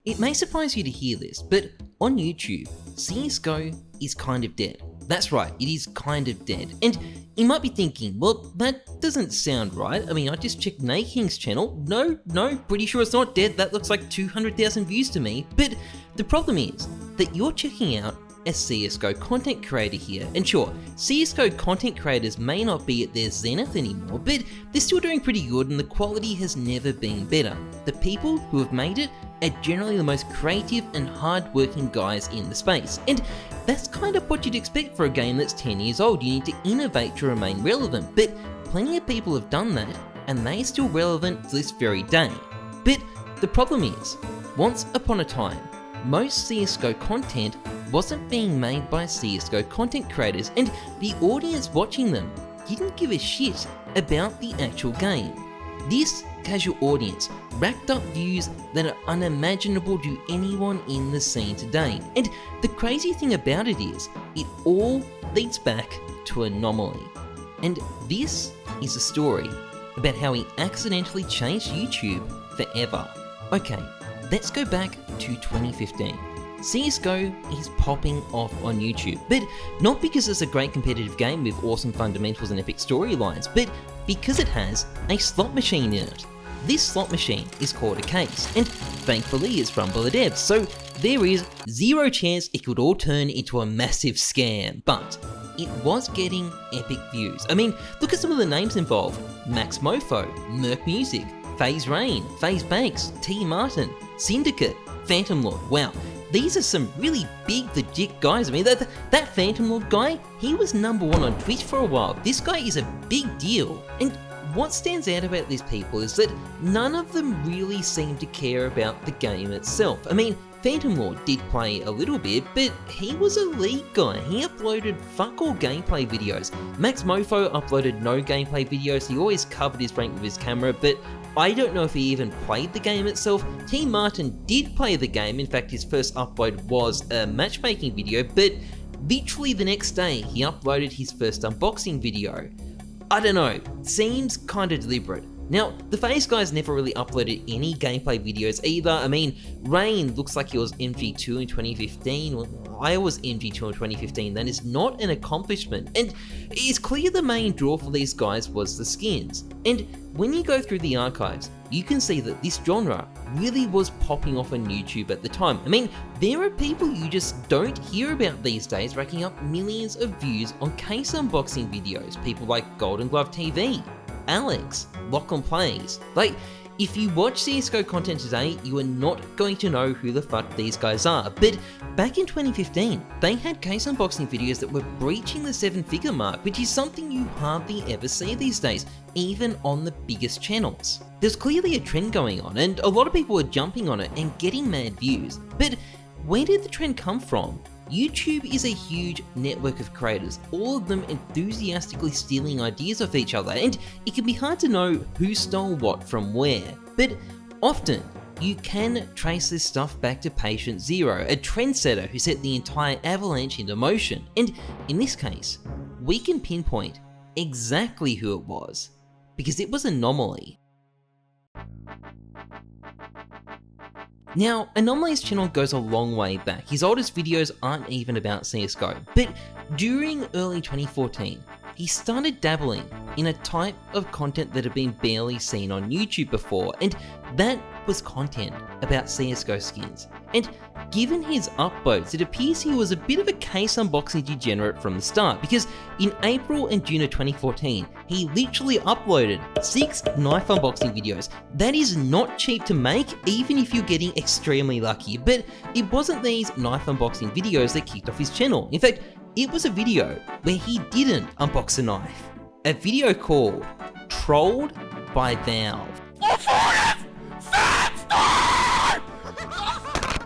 It may surprise you to hear this, but on YouTube, CSGO is kind of dead. That's right, it is kind of dead. And you might be thinking, well, that doesn't sound right. I mean, I just checked Naking's channel. No, pretty sure it's not dead. That looks like 200,000 views to me. But the problem is that you're checking out a CSGO content creator here. And sure, CSGO content creators may not be at their zenith anymore, but they're still doing pretty good and the quality has never been better. The people who have made it are generally the most creative and hard-working guys in the space. And that's kind of what you'd expect for a game that's 10 years old. You need to innovate to remain relevant, but plenty of people have done that and they're still relevant to this very day. But the problem is, once upon a time, most CSGO content wasn't being made by CSGO content creators and the audience watching them didn't give a shit about the actual game. This casual audience racked up views that are unimaginable to anyone in the scene today. And the crazy thing about it is, it all leads back to Anomaly. And this is a story about how he accidentally changed YouTube forever. Okay, let's go back to 2015. CSGO is popping off on YouTube, but not because it's a great competitive game with awesome fundamentals and epic storylines, but because it has a slot machine in it. This slot machine is called a case, and thankfully it's run by the devs, so there is zero chance it could all turn into a massive scam, but it was getting epic views. I mean, look at some of the names involved: Max Mofo, Merc Music, FaZe Rain, FaZe Banks, T Martin, Syndicate, Phantom Lord. Wow, these are some really big legit guys. I mean, that Phantom Lord guy, he was #1 on Twitch for a while. This guy is a big deal. And what stands out about these people is that none of them really seem to care about the game itself. I mean, Phantom Lord did play a little bit, but he was a league guy. He uploaded fuck all gameplay videos. Max Mofo uploaded no gameplay videos. He always covered his rank with his camera, but I don't know if he even played the game itself. T Martin did play the game. In fact, his first upload was a matchmaking video, but literally the next day he uploaded his first unboxing video. I don't know, seems kinda deliberate. Now, the FaZe guys never really uploaded any gameplay videos either. I mean, Rain looks like he was MG2 in 2015. Well, I was MG2 in 2015. That is not an accomplishment. And it's clear the main draw for these guys was the skins. And when you go through the archives, you can see that this genre really was popping off on YouTube at the time. I mean, there are people you just don't hear about these days racking up millions of views on case unboxing videos. People like Golden Glove TV, Alex, Lock on Plays. Like, if you watch CSGO content today, you are not going to know who the fuck these guys are. But back in 2015, they had case unboxing videos that were breaching the 7-figure mark, which is something you hardly ever see these days, even on the biggest channels. There's clearly a trend going on, and a lot of people are jumping on it and getting mad views. But where did the trend come from? YouTube is a huge network of creators, all of them enthusiastically stealing ideas off each other, and it can be hard to know who stole what from where. But often, you can trace this stuff back to Patient Zero, a trendsetter who set the entire avalanche into motion. And in this case, we can pinpoint exactly who it was, because it was Anomaly. Now, Anomaly's channel goes a long way back. His oldest videos aren't even about CSGO, but during early 2014, he started dabbling in a type of content that had been barely seen on YouTube before, and that was content about CSGO skins. And given his upvotes, it appears he was a bit of a case unboxing degenerate from the start, because in April and June of 2014, he literally uploaded 6 knife unboxing videos. That is not cheap to make, even if you're getting extremely lucky, but it wasn't these knife unboxing videos that kicked off his channel. In fact, it was a video where he didn't unbox a knife. A video called Trolled by Valve.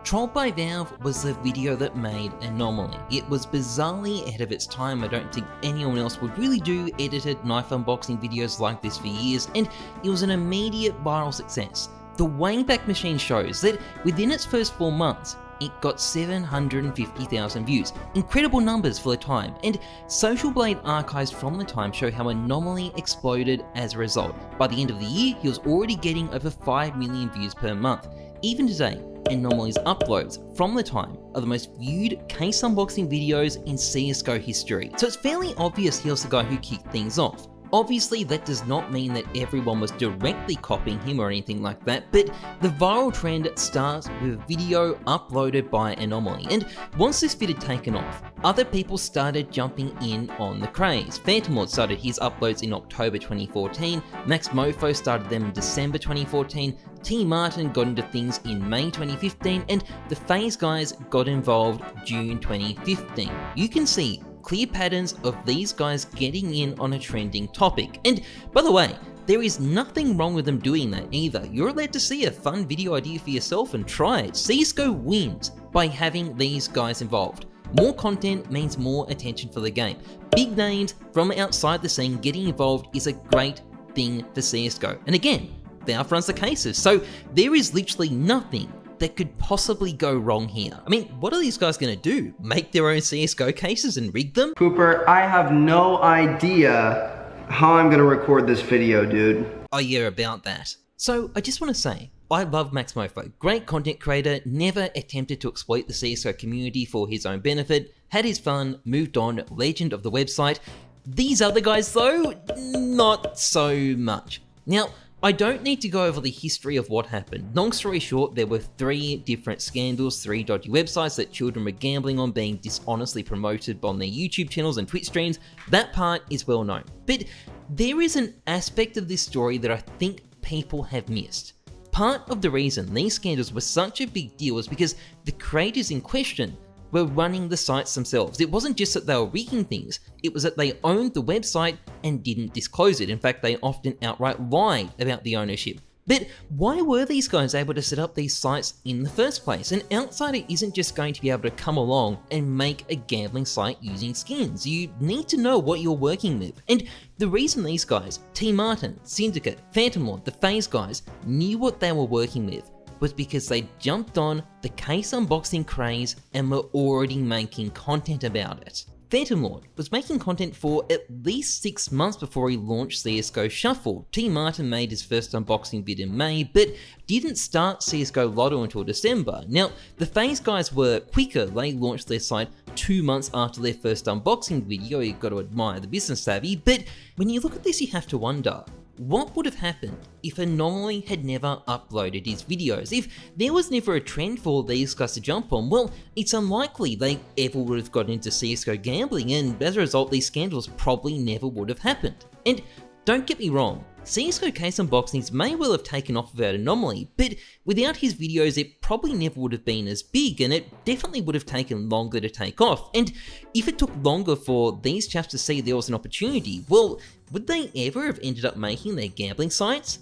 Trolled by Valve was the video that made Anomaly. It was bizarrely ahead of its time. I don't think anyone else would really do edited knife unboxing videos like this for years, and it was an immediate viral success. The Wayback Machine shows that within its first 4 months, it got 750,000 views. Incredible numbers for the time, and Social Blade archives from the time show how Anomaly exploded as a result. By the end of the year, he was already getting over 5 million views per month. even today, Anomaly's uploads from the time are the most viewed case unboxing videos in CSGO history. So it's fairly obvious he was the guy who kicked things off. Obviously, that does not mean that everyone was directly copying him or anything like that, but the viral trend starts with a video uploaded by Anomaly, and once this vid had taken off, other people started jumping in on the craze. Phantom Lord started his uploads in October 2014, Max Mofo started them in December 2014, T Martin got into things in May 2015, and the FaZe guys got involved June 2015. You can see clear patterns of these guys getting in on a trending topic. And by the way, there is nothing wrong with them doing that either. You're allowed to see a fun video idea for yourself and try it. CSGO wins by having these guys involved. More content means more attention for the game. Big names from outside the scene getting involved is a great thing for CSGO. And again, they are fronts the cases, so there is literally nothing that could possibly go wrong here. I mean, what are these guys gonna do? Make their own CSGO cases and rig them? Cooper, I have no idea how I'm gonna record this video, dude. Oh yeah, about that. So I just wanna say, I love Max Mofo. Great content creator, never attempted to exploit the CSGO community for his own benefit, had his fun, moved on, legend of the website. These other guys though, not so much. Now, I don't need to go over the history of what happened. Long story short, there were 3 different scandals, 3 dodgy websites that children were gambling on being dishonestly promoted on their YouTube channels and Twitch streams. That part is well known. But there is an aspect of this story that I think people have missed. Part of the reason these scandals were such a big deal is because the creators in question were running the sites themselves. It wasn't just that they were rigging things, it was that they owned the website and didn't disclose it. In fact, they often outright lied about the ownership. But why were these guys able to set up these sites in the first place? An outsider isn't just going to be able to come along and make a gambling site using skins. You need to know what you're working with. And the reason these guys, T Martin, Syndicate, Phantom Lord, the FaZe guys, knew what they were working with was because they jumped on the case unboxing craze and were already making content about it. Phantom Lord was making content for at least 6 months before he launched CSGO Shuffle. T Martin made his first unboxing vid in May, but didn't start CSGO Lotto until December. Now, the FaZe guys were quicker. They launched their site 2 months after their first unboxing video. You've got to admire the business savvy, but when you look at this, you have to wonder, what would have happened if Anomaly had never uploaded his videos? If there was never a trend for these guys to jump on, well, it's unlikely they ever would have got into CSGO gambling, and as a result, these scandals probably never would have happened. And don't get me wrong, CSGO case unboxings may well have taken off without Anomaly, but without his videos it probably never would have been as big, and it definitely would have taken longer to take off. And if it took longer for these chaps to see there was an opportunity, well, would they ever have ended up making their gambling sites?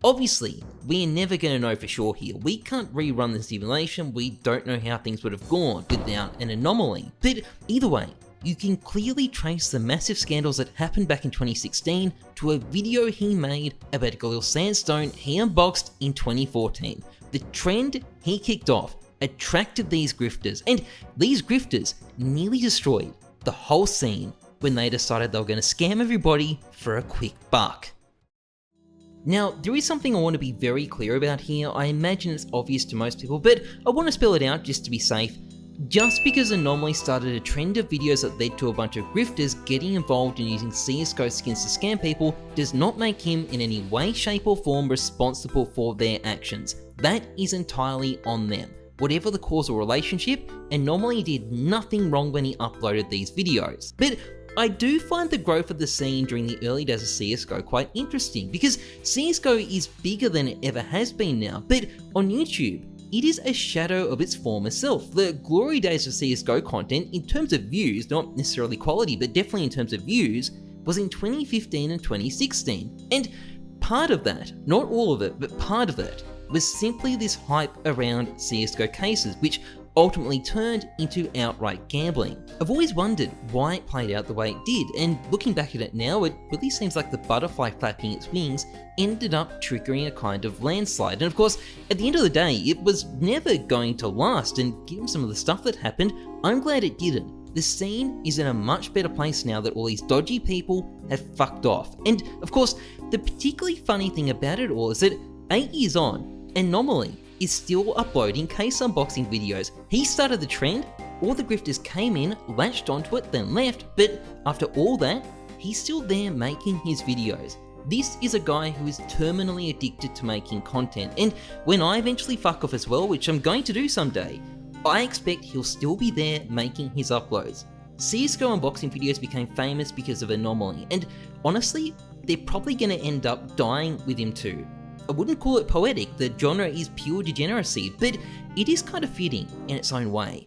Obviously, we're never going to know for sure here. We can't rerun the simulation, we don't know how things would have gone without an Anomaly. But either way, you can clearly trace the massive scandals that happened back in 2016 to a video he made about Galil Sandstone he unboxed in 2014. The trend he kicked off attracted these grifters, and these grifters nearly destroyed the whole scene when they decided they were going to scam everybody for a quick buck. Now, there is something I want to be very clear about here. I imagine it's obvious to most people, but I want to spell it out just to be safe. Just because Anomaly started a trend of videos that led to a bunch of grifters getting involved in using CSGO skins to scam people does not make him in any way, shape or form responsible for their actions. That is entirely on them. Whatever the causal relationship, Anomaly did nothing wrong when he uploaded these videos. But I do find the growth of the scene during the early days of CSGO quite interesting, because CSGO is bigger than it ever has been now, but on YouTube, it is a shadow of its former self. The glory days of CSGO content, in terms of views, not necessarily quality, but definitely in terms of views, was in 2015 and 2016. And part of that, not all of it, but part of it, was simply this hype around CSGO cases, which ultimately turned into outright gambling. I've always wondered why it played out the way it did, and looking back at it now, it really seems like the butterfly flapping its wings ended up triggering a kind of landslide. And of course, at the end of the day, it was never going to last, and given some of the stuff that happened, I'm glad it didn't. The scene is in a much better place now that all these dodgy people have fucked off. And of course, the particularly funny thing about it all is that 8 years on, Anomaly is still uploading case unboxing videos. He started the trend, all the grifters came in, latched onto it, then left, but after all that, he's still there making his videos. This is a guy who is terminally addicted to making content, and when I eventually fuck off as well, which I'm going to do someday, I expect he'll still be there making his uploads. CSGO unboxing videos became famous because of Anomaly, and honestly, they're probably going to end up dying with him too. I wouldn't call it poetic, the genre is pure degeneracy, but it is kind of fitting in its own way.